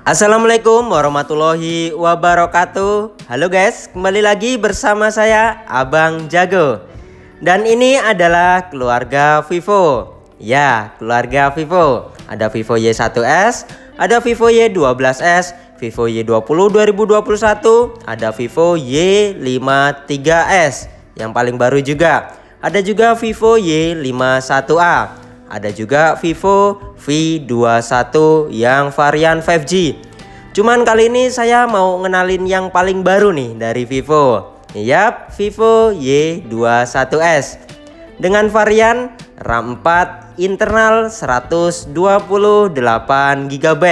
Assalamualaikum warahmatullahi wabarakatuh. Halo guys, kembali lagi bersama saya Abang Jago. Dan ini adalah keluarga Vivo. Ya, keluarga Vivo. Ada Vivo Y1s, ada Vivo Y12s, Vivo Y20 2021, ada Vivo Y53s yang paling baru juga. Ada juga Vivo Y51a. Ada juga Vivo V21 yang varian 5G. Cuman kali ini saya mau ngenalin yang paling baru nih dari Vivo. Yap, Vivo Y21s dengan varian RAM 4 internal 128GB.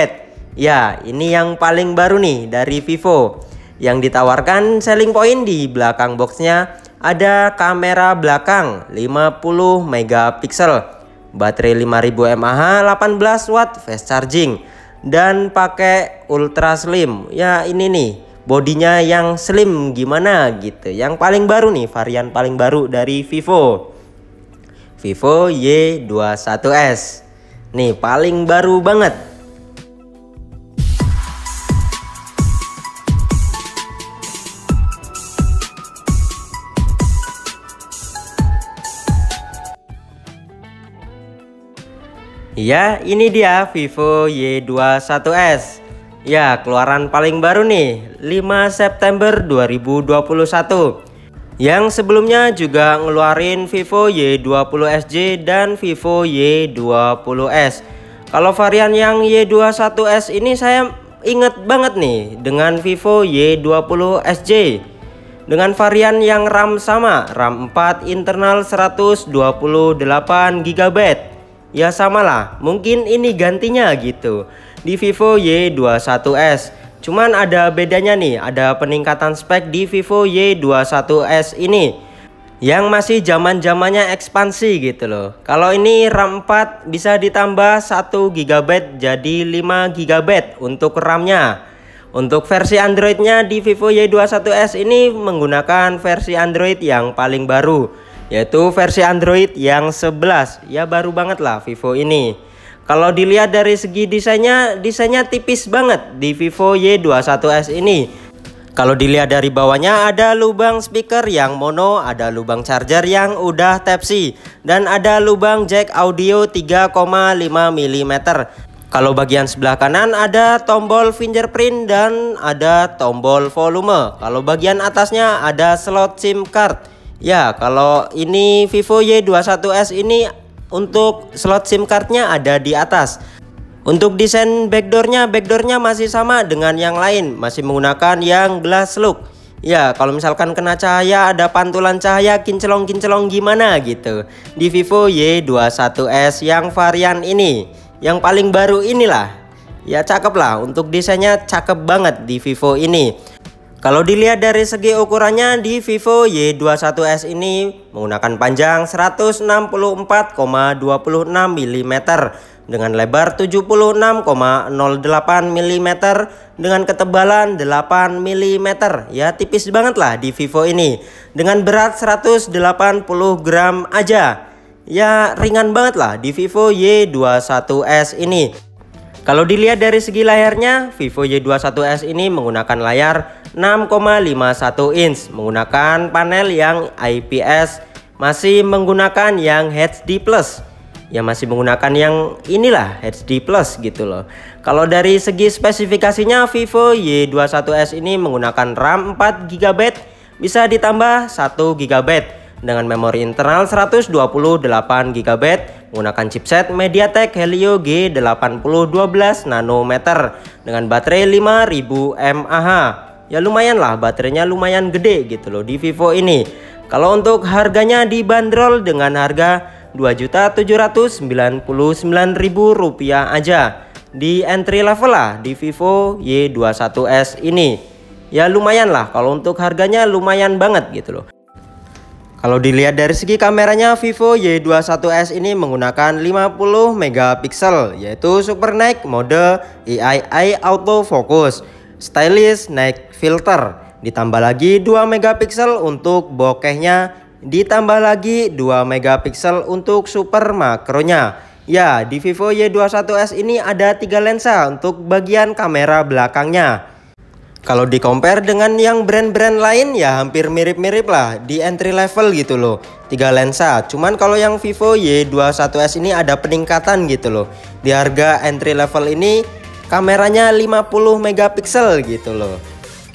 Ya, ini yang paling baru nih dari Vivo. Yang ditawarkan selling point di belakang boxnya ada kamera belakang 50 megapiksel, baterai 5000 mAh, 18 watt fast charging, dan pakai ultra slim. Ya ini nih bodinya yang slim gimana gitu. Yang paling baru nih, varian paling baru dari Vivo, Vivo Y21s. Nih paling baru banget. Ya, ini dia Vivo Y21s. Ya, keluaran paling baru nih, 5 September 2021. Yang sebelumnya juga ngeluarin Vivo Y20sj dan Vivo Y20s. Kalau varian yang Y21s ini saya inget banget nih dengan Vivo Y20sj. Dengan varian yang RAM sama, RAM 4 internal 128GB. Ya samalah, mungkin ini gantinya gitu di Vivo Y21s. Cuman ada bedanya nih, ada peningkatan spek di Vivo Y21s ini yang masih zaman-zamannya ekspansi gitu loh. Kalau ini RAM 4 bisa ditambah 1GB jadi 5GB untuk RAM-nya. Untuk versi Android-nya di Vivo Y21s ini menggunakan versi Android yang paling baru, yaitu versi Android yang 11. Ya baru banget lah Vivo ini. Kalau dilihat dari segi desainnya tipis banget di Vivo Y21s ini. Kalau dilihat dari bawahnya ada lubang speaker yang mono, ada lubang charger yang udah Type-C, dan ada lubang jack audio 3,5 mm. Kalau bagian sebelah kanan ada tombol fingerprint dan ada tombol volume. Kalau bagian atasnya ada slot SIM card. Ya, kalau ini Vivo Y21s ini untuk slot SIM cardnya ada di atas. Untuk desain backdoornya masih sama dengan yang lain, masih menggunakan yang glass look. Ya, kalau misalkan kena cahaya ada pantulan cahaya kinclong-kinclong gimana gitu di Vivo Y21s yang varian ini. Yang paling baru inilah. Ya cakep lah, untuk desainnya cakep banget di Vivo ini. Kalau dilihat dari segi ukurannya di Vivo Y21s ini menggunakan panjang 164,26 mm dengan lebar 76,08 mm dengan ketebalan 8 mm. Ya tipis banget lah di Vivo ini. Dengan berat 180 gram aja. Ya ringan banget lah di Vivo Y21s ini. Kalau dilihat dari segi layarnya, Vivo Y21s ini menggunakan layar 6,51 inch, menggunakan panel yang IPS, masih menggunakan yang HD+. Ya masih menggunakan yang inilah HD+ gitu loh. Kalau dari segi spesifikasinya, Vivo Y21s ini menggunakan RAM 4GB, bisa ditambah 1GB. Dengan memori internal 128GB, menggunakan chipset MediaTek Helio G8012 nanometer dengan baterai 5000 mAh. Ya lumayan lah, baterainya lumayan gede gitu loh di Vivo ini. Kalau untuk harganya dibanderol dengan harga Rp2.799.000 aja. Di entry level lah di Vivo Y21s ini. Ya lumayan lah, kalau untuk harganya lumayan banget gitu loh. Kalau dilihat dari segi kameranya, Vivo Y21s ini menggunakan 50 megapiksel, yaitu Super Night mode AI autofocus, stylish night filter, ditambah lagi 2 megapiksel untuk bokehnya, ditambah lagi 2 megapiksel untuk super makronya. Ya, di Vivo Y21s ini ada 3 lensa untuk bagian kamera belakangnya. Kalau di compare dengan yang brand-brand lain ya hampir mirip-mirip lah, di entry level gitu loh. 3 lensa, cuman kalau yang Vivo Y21s ini ada peningkatan gitu loh. Di harga entry level ini kameranya 50 megapiksel gitu loh.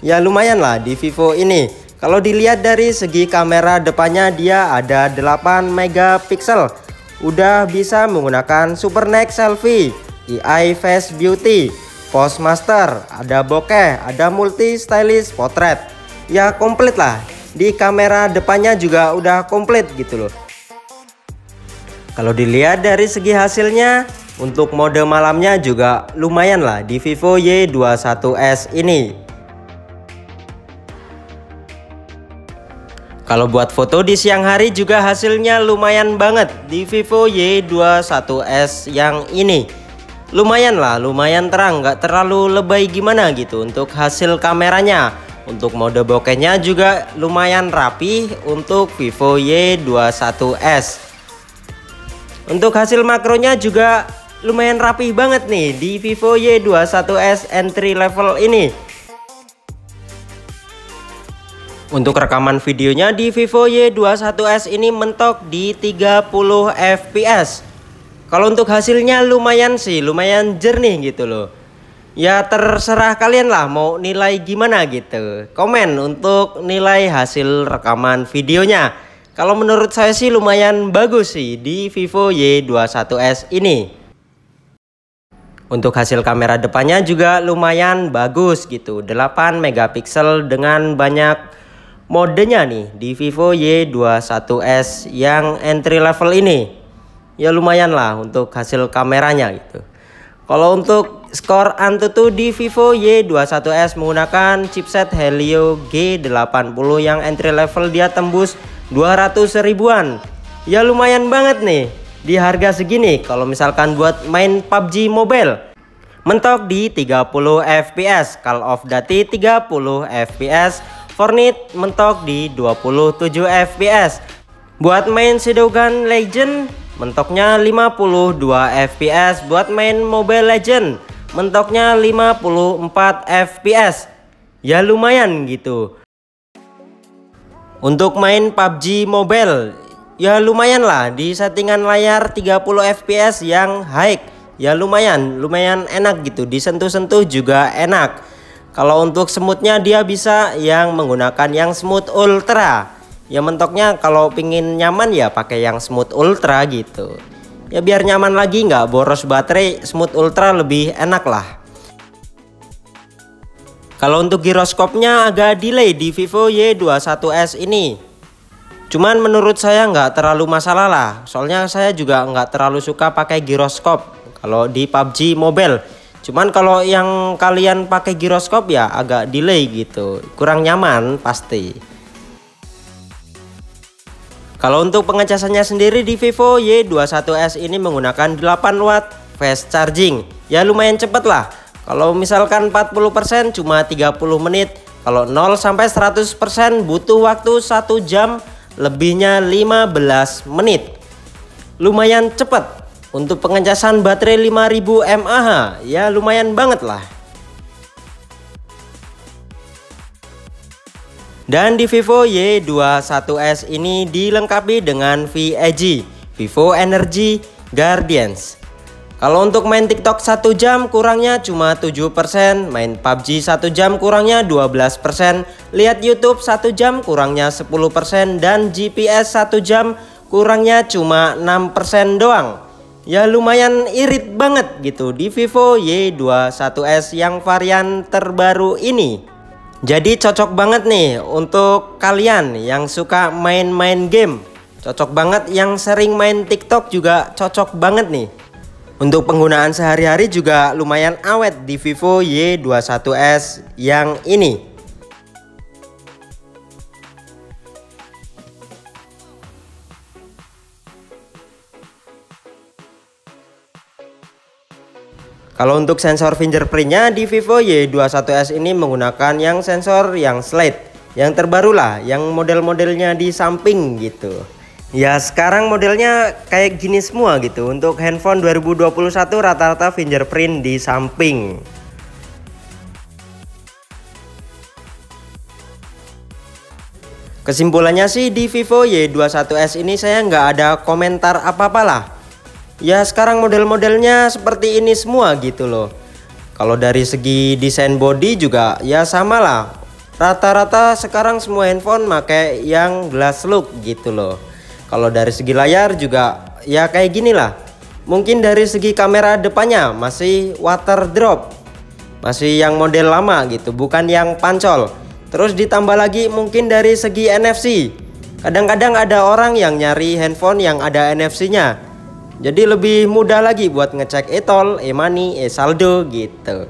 Ya lumayan lah di Vivo ini. Kalau dilihat dari segi kamera depannya dia ada 8 megapiksel. Udah bisa menggunakan Super Night Selfie, AI Face Beauty, Pose Master, ada bokeh, ada multi stylist portrait. Ya komplit lah. Di kamera depannya juga udah komplit gitu loh. Kalau dilihat dari segi hasilnya, untuk mode malamnya juga lumayan lah di Vivo Y21s ini. Kalau buat foto di siang hari juga hasilnya lumayan banget di Vivo Y21s yang ini. Lumayan lah, lumayan terang, nggak terlalu lebay gimana gitu untuk hasil kameranya. Untuk mode bokehnya juga lumayan rapi untuk Vivo Y21s. Untuk hasil makronya juga lumayan rapi banget nih di Vivo Y21s entry level ini. Untuk rekaman videonya di Vivo Y21s ini mentok di 30 fps. Kalau untuk hasilnya lumayan sih, lumayan jernih gitu loh. Ya terserah kalian lah mau nilai gimana gitu. Komen untuk nilai hasil rekaman videonya. Kalau menurut saya sih lumayan bagus sih di Vivo Y21s ini. Untuk hasil kamera depannya juga lumayan bagus gitu. 8 megapiksel dengan banyak modenya nih di Vivo Y21s yang entry level ini. Ya lumayan lah untuk hasil kameranya gitu. Kalau untuk skor Antutu di Vivo Y21s menggunakan chipset Helio G80 yang entry level dia tembus 200 ribuan. Ya lumayan banget nih di harga segini kalau misalkan buat main PUBG Mobile. Mentok di 30 fps, Call of Duty 30 fps, Fortnite mentok di 27 fps. Buat main Shadowgun Legend mentoknya 52 fps. Buat main Mobile Legend mentoknya 54 fps. Ya lumayan gitu. Untuk main PUBG Mobile ya lumayan lah di settingan layar 30 fps yang high. Ya lumayan enak gitu, disentuh-sentuh juga enak. Kalau untuk smoothnya dia bisa yang menggunakan yang smooth ultra. Ya mentoknya kalau pingin nyaman ya pakai yang smooth ultra gitu. Ya biar nyaman lagi nggak boros baterai, smooth ultra lebih enak lah. Kalau untuk giroskopnya agak delay di Vivo Y21s ini. Cuman menurut saya nggak terlalu masalah lah. Soalnya saya juga nggak terlalu suka pakai giroskop kalau di PUBG Mobile. Cuman kalau yang kalian pakai giroskop ya agak delay gitu, kurang nyaman pasti. Kalau untuk pengecasannya sendiri di Vivo Y21s ini menggunakan 8 watt fast charging. Ya lumayan cepet lah. Kalau misalkan 40% cuma 30 menit. Kalau 0 sampai 100% butuh waktu 1 jam, lebihnya 15 menit. Lumayan cepet. Untuk pengecasan baterai 5000 mAh ya lumayan banget lah. Dan di Vivo Y21s ini dilengkapi dengan VEG, Vivo Energy Guardians. Kalau untuk main TikTok 1 jam kurangnya cuma 7%, main PUBG 1 jam kurangnya 12%, lihat YouTube 1 jam kurangnya 10%, dan GPS 1 jam kurangnya cuma 6% doang. Ya lumayan irit banget gitu di Vivo Y21s yang varian terbaru ini. Jadi cocok banget nih untuk kalian yang suka main-main game. Cocok banget yang sering main TikTok juga cocok banget nih. Untuk penggunaan sehari-hari juga lumayan awet di Vivo Y21s yang ini. Kalau untuk sensor fingerprintnya di Vivo Y21s ini menggunakan yang sensor yang slide, yang terbaru lah, yang model-modelnya di samping gitu. Ya sekarang modelnya kayak gini semua gitu. Untuk handphone 2021 rata-rata fingerprint di samping. Kesimpulannya sih di Vivo Y21s ini saya nggak ada komentar apa-apa lah. Ya sekarang model-modelnya seperti ini semua gitu loh. Kalau dari segi desain body juga ya sama lah. Rata-rata sekarang semua handphone pakai yang glass look gitu loh. Kalau dari segi layar juga ya kayak gini lah. Mungkin dari segi kamera depannya masih water drop. Masih yang model lama gitu, bukan yang pancol. Terus ditambah lagi mungkin dari segi NFC. Kadang-kadang ada orang yang nyari handphone yang ada NFC-nya. Jadi lebih mudah lagi buat ngecek e-tol, e-money, e-saldo gitu.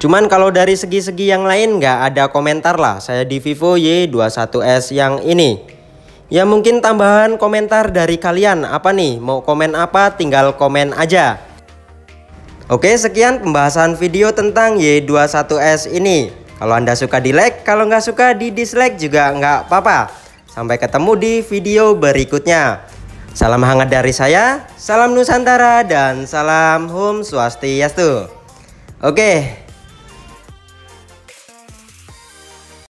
Cuman kalau dari segi-segi yang lain nggak ada komentar lah saya di Vivo Y21s yang ini. Ya mungkin tambahan komentar dari kalian apa nih? Mau komen apa? Tinggal komen aja. Oke, sekian pembahasan video tentang Y21s ini. Kalau Anda suka di like, kalau nggak suka di dislike juga nggak apa-apa. Sampai ketemu di video berikutnya. Salam hangat dari saya, salam Nusantara dan salam Om Swastiastu. Oke.